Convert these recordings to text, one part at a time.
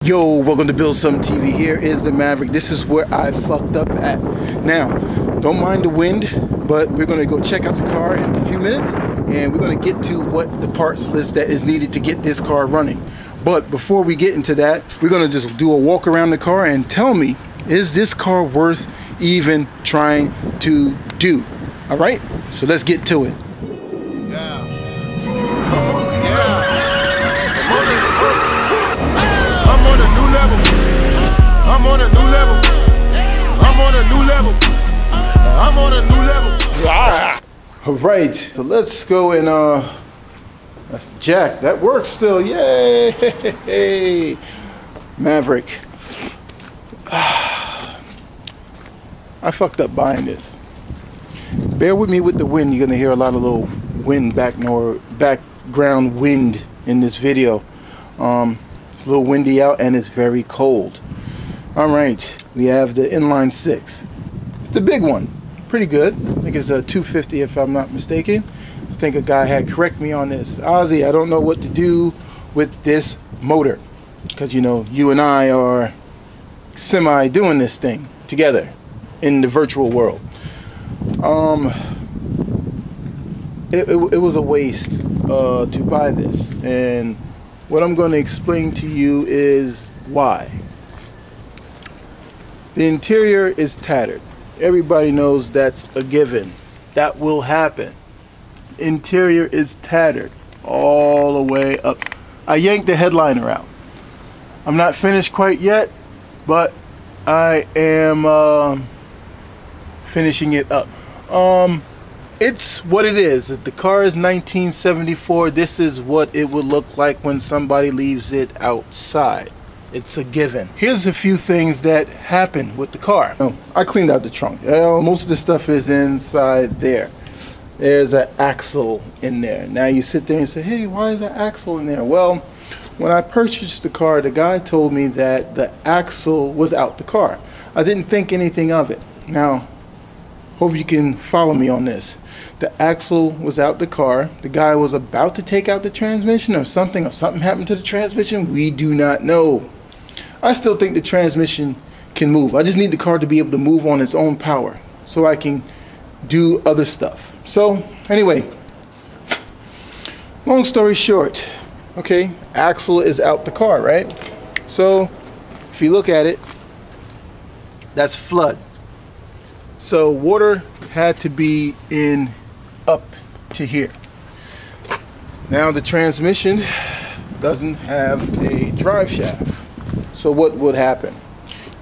Yo, welcome to Build Something TV. Here is the Maverick. This is where I fucked up at. Now, don't mind the wind, but we're gonna go check out the car in a few minutes, and we're gonna get to what the parts list that is needed to get this car running. But before we get into that, we're gonna just do a walk around the car and tell me, is this car worth even trying to do? All right, so let's get to it. I'm on a new level. I'm on a new level. I'm on a new level. Ah. All right, so let's go and that's the jack. That works still. Yay! Maverick. I fucked up buying this. Bear with me with the wind. You're gonna hear a lot of little wind background wind in this video. It's a little windy out and it's very cold. All right, we have the inline 6. It's the big one, pretty good. I think it's a 250 if I'm not mistaken. I think a guy had correct me on this. Ozzy, I don't know what to do with this motor, because you know you and I are semi doing this thing together in the virtual world. It was a waste to buy this, and what I'm going to explain to you is why. The interior is tattered. Everybody knows that's a given. That will happen. Interior is tattered all the way up. I yanked the headliner out. I'm not finished quite yet, but I am finishing it up. It's what it is. The car is 1974. This is what it would look like when somebody leaves it outside. It's a given. Here's a few things that happened with the car. Oh, I cleaned out the trunk. Most of the stuff is inside there. There's an axle in there. Now you sit there and say, hey, why is that axle in there? Well, when I purchased the car, the guy told me that the axle was out the car. I didn't think anything of it. Now, hope you can follow me on this. The axle was out the car. The guy was about to take out the transmission or something happened to the transmission. We do not know. I still think the transmission can move. I just need the car to be able to move on its own power so I can do other stuff. So anyway, long story short, okay, axle is out the car, right? So if you look at it, that's flood. So water had to be in up to here. Now the transmission doesn't have a drive shaft. So what would happen?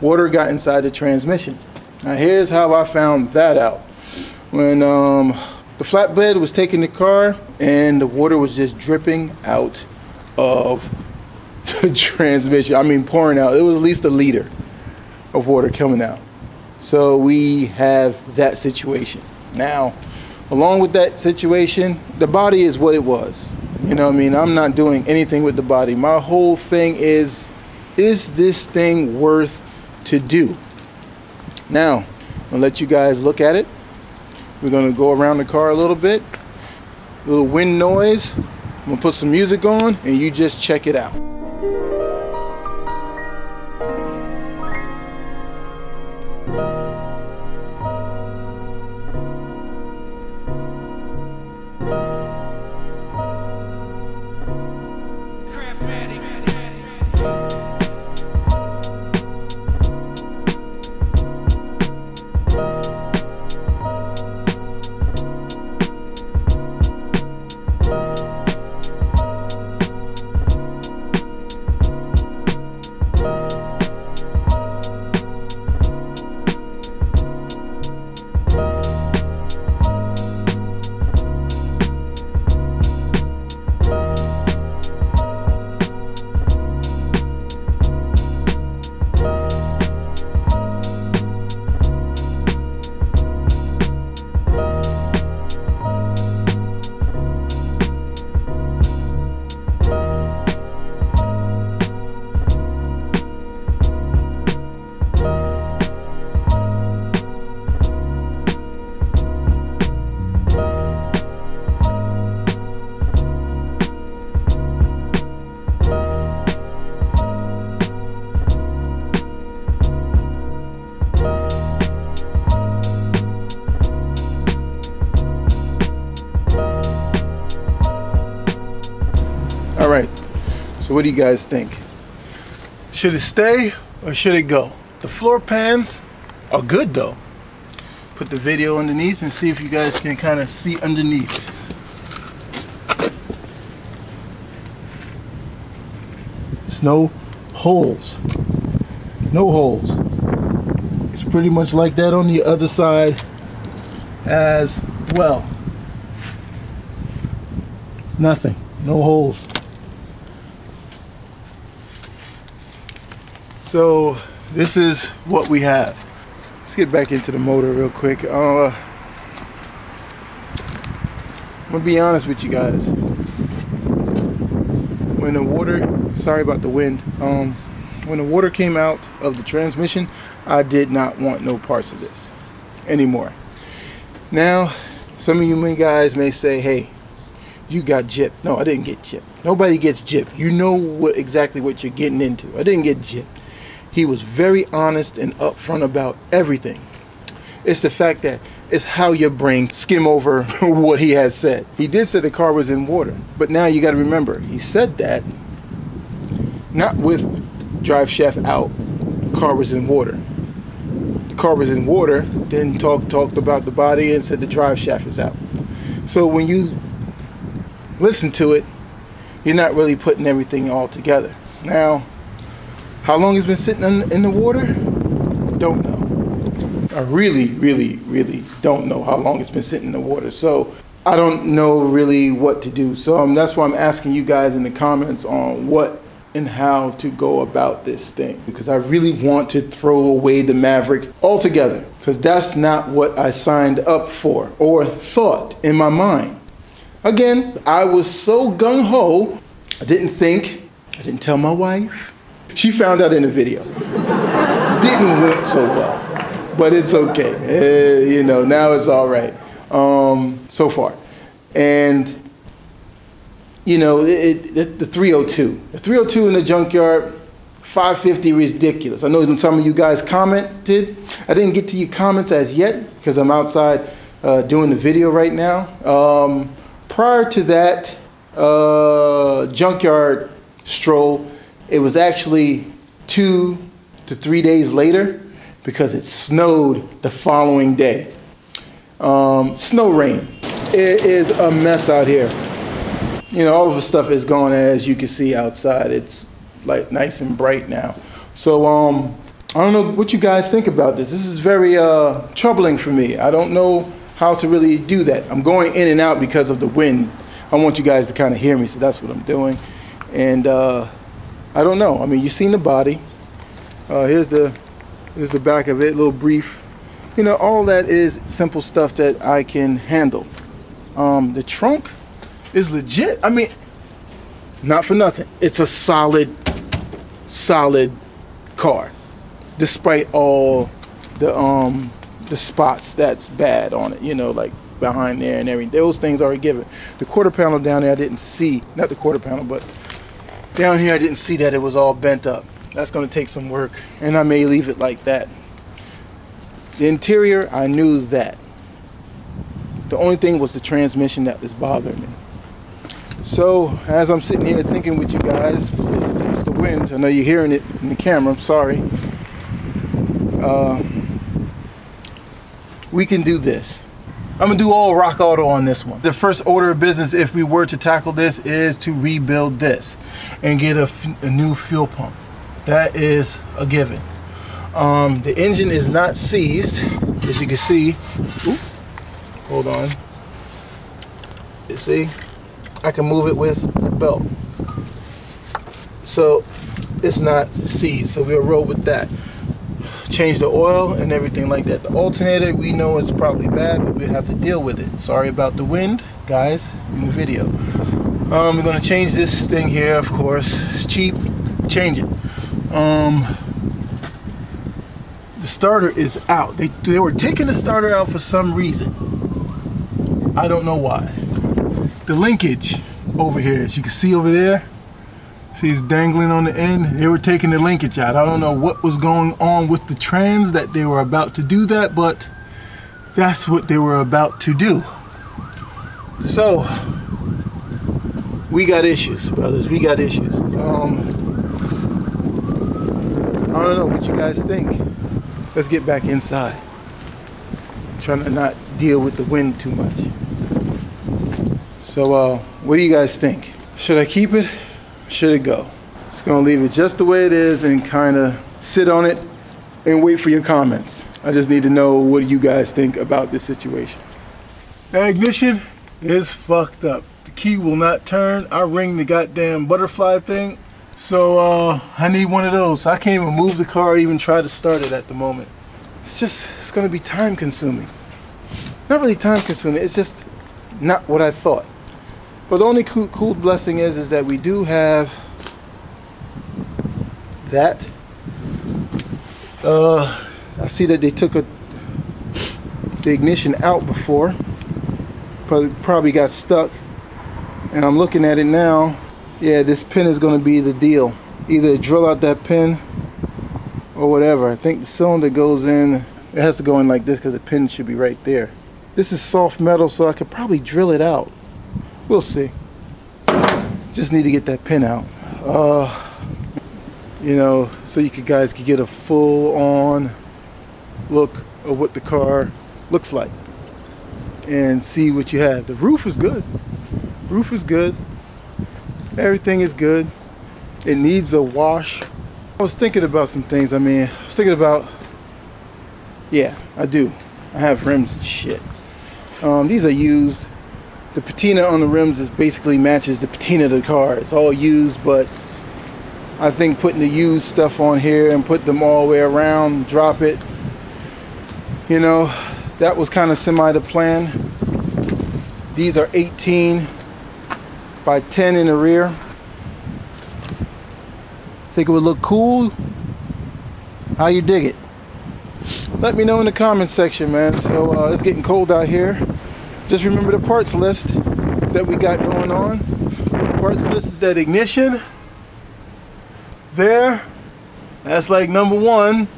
Water got inside the transmission. Now here's how I found that out. When the flatbed was taking the car and the water was just dripping out of the transmission. I mean pouring out. It was at least a liter of water coming out. So we have that situation. Now, along with that situation, the body is what it was. You know what I mean? I'm not doing anything with the body. My whole thing is this thing worth to do? Now, I'm gonna let you guys look at it. We're gonna go around the car a little bit. A little wind noise. I'm gonna put some music on and you just check it out. So what do you guys think? Should it stay or should it go? The floor pans are good though. Put the video underneath and see if you guys can kind of see underneath. There's no holes. No holes. It's pretty much like that on the other side as well. Nothing. No holes. So this is what we have. Let's get back into the motor real quick. I'm gonna be honest with you guys. When the water, sorry about the wind, when the water came out of the transmission, I did not want no parts of this anymore. Now, some of you guys may say, hey, you got gypped. No, I didn't get gypped. Nobody gets gypped. You know exactly what you're getting into. I didn't get gypped. He was very honest and upfront about everything. It's the fact that it's how your brain skim over what he has said. He did say the car was in water, but now you got to remember, he said that not with drive shaft out, the car was in water. The car was in water, then talked about the body and said the drive shaft is out. So when you listen to it, you're not really putting everything all together. Now, how long it's been sitting in the water? Don't know. I really don't know how long it's been sitting in the water. So I don't know really what to do. So that's why I'm asking you guys in the comments on what and how to go about this thing. Because I really want to throw away the Maverick altogether. Because that's not what I signed up for or thought in my mind. Again, I was so gung-ho, I didn't tell my wife. She found out in the video. Didn't went so well, but it's okay. You know, now it's all right so far. And you know, the 302 in the junkyard, 550 ridiculous. I know some of you guys commented. I didn't get to your comments as yet because I'm outside doing the video right now. Prior to that junkyard stroll, it was actually 2 to 3 days later because it snowed the following day. Snow rain. It is a mess out here. You know, all of the stuff is gone, as you can see outside. It's like nice and bright now. So I don't know what you guys think about this. This is very troubling for me. I don't know how to really do that. I'm going in and out because of the wind. I want you guys to kind of hear me, so that's what I'm doing. And I don't know. I mean, you've seen the body. Here's the back of it, a little brief. You know, all that is simple stuff that I can handle. The trunk is legit. I mean, not for nothing. It's a solid car, despite all the spots that's bad on it. You know, like behind there and everything. Those things are a given. The quarter panel down there, I didn't see. Not the quarter panel, but down here I didn't see that it was all bent up. That's going to take some work, and I may leave it like that. The interior, I knew that. The only thing was the transmission that was bothering me. So as I'm sitting here thinking with you guys, it's the wind. I know you're hearing it in the camera. I'm sorry. We can do this. I'm gonna do all rock auto on this one. The first order of business, if we were to tackle this, is to rebuild this and get a new fuel pump. That is a given. The engine is not seized, as you can see. Oop, hold on. You see, I can move it with the belt, so it's not seized. So we'll roll with that. Change the oil and everything like that. The alternator, we know it's probably bad, but we have to deal with it. Sorry about the wind, guys, in the video. We're gonna change this thing here, of course. It's cheap, change it. The starter is out. They were taking the starter out for some reason. I don't know why. The linkage over here, as you can see over there, see it's dangling on the end. They were taking the linkage out. I don't know what was going on with the trans that they were about to do that, but that's what they were about to do. So we got issues, brothers. We got issues. I don't know what you guys think. Let's get back inside. Trying to not deal with the wind too much. So what do you guys think? Should I keep it? Should it go? Just gonna leave it just the way it is and kind of sit on it and wait for your comments. I just need to know what you guys think about this situation. The ignition is fucked up. The key will not turn. I ring the goddamn butterfly thing. So I need one of those. I can't even move the car or even try to start it at the moment. It's gonna be time consuming. Not really time consuming, it's just not what I thought. But the only cool blessing is that we do have that. I see that they took the ignition out before, probably got stuck, and I'm looking at it now. Yeah, this pin is going to be the deal. Either drill out that pin or whatever. I think the cylinder goes in, it has to go in like this because the pin should be right there. This is soft metal, so I could probably drill it out. We'll see. Just need to get that pin out. You know, so you guys could get a full-on look of what the car looks like and see what you have. The roof is good. Roof is good. Everything is good. It needs a wash. I was thinking about some things. I was thinking about, yeah, I do. I have rims and shit. These are used. The patina on the rims basically matches the patina of the car. It's all used, but I think putting the used stuff on here and put them all the way around, drop it, you know, that was kind of semi the plan. These are 18 by 10 in the rear. Think it would look cool? How you dig it? Let me know in the comments section, man. So it's getting cold out here. Just remember the parts list that we got going on. Parts list is that ignition there. That's like number 1.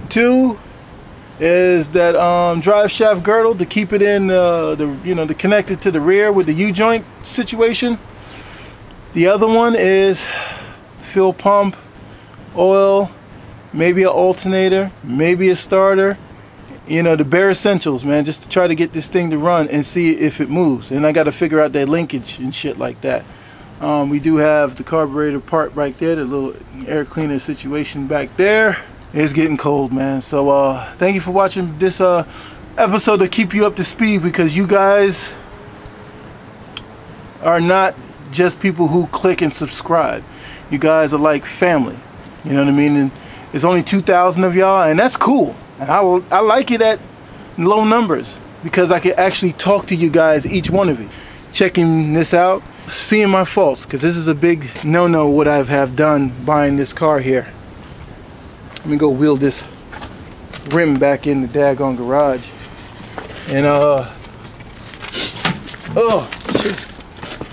2 is that drive shaft girdle to keep it in to connect it to the rear with the U-joint situation. The other one is fuel pump, oil, maybe an alternator, maybe a starter. You know, the bare essentials, man, just to try to get this thing to run and see if it moves. And I got to figure out that linkage and shit like that. We do have the carburetor part right there, the little air cleaner situation back there. It's getting cold, man. So thank you for watching this episode to keep you up to speed, because you guys are not just people who click and subscribe. You guys are like family. You know what I mean? And there's only 2,000 of y'all, and that's cool. And I like it at low numbers because I can actually talk to you guys, each one of you, checking this out, seeing my faults, because this is a big no-no what I have done buying this car here. Let me go wheel this rim back in the daggone garage. And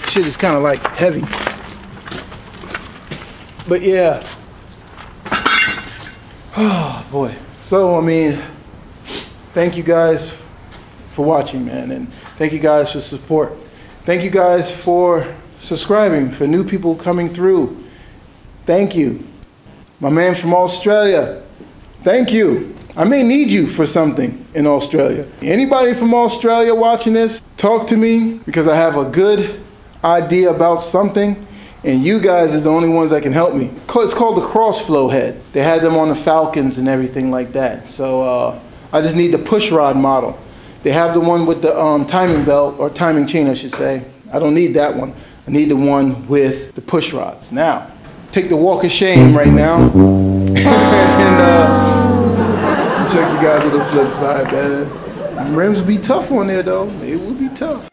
shit is kind of like heavy. But yeah. Oh boy. So, thank you guys for watching, man, and thank you guys for support. Thank you guys for subscribing, for new people coming through. Thank you. My man from Australia, thank you. I may need you for something in Australia. Anybody from Australia watching this, talk to me, because I have a good idea about something. And you guys is the only ones that can help me. It's called the cross flow head. They had them on the Falcons and everything like that. So I just need the push rod model. They have the one with the timing belt, or timing chain I should say. I don't need that one. I need the one with the push rods. Now, take the walk of shame right now. And check you guys at the flip side, man. Rims be tough on there though. It would be tough.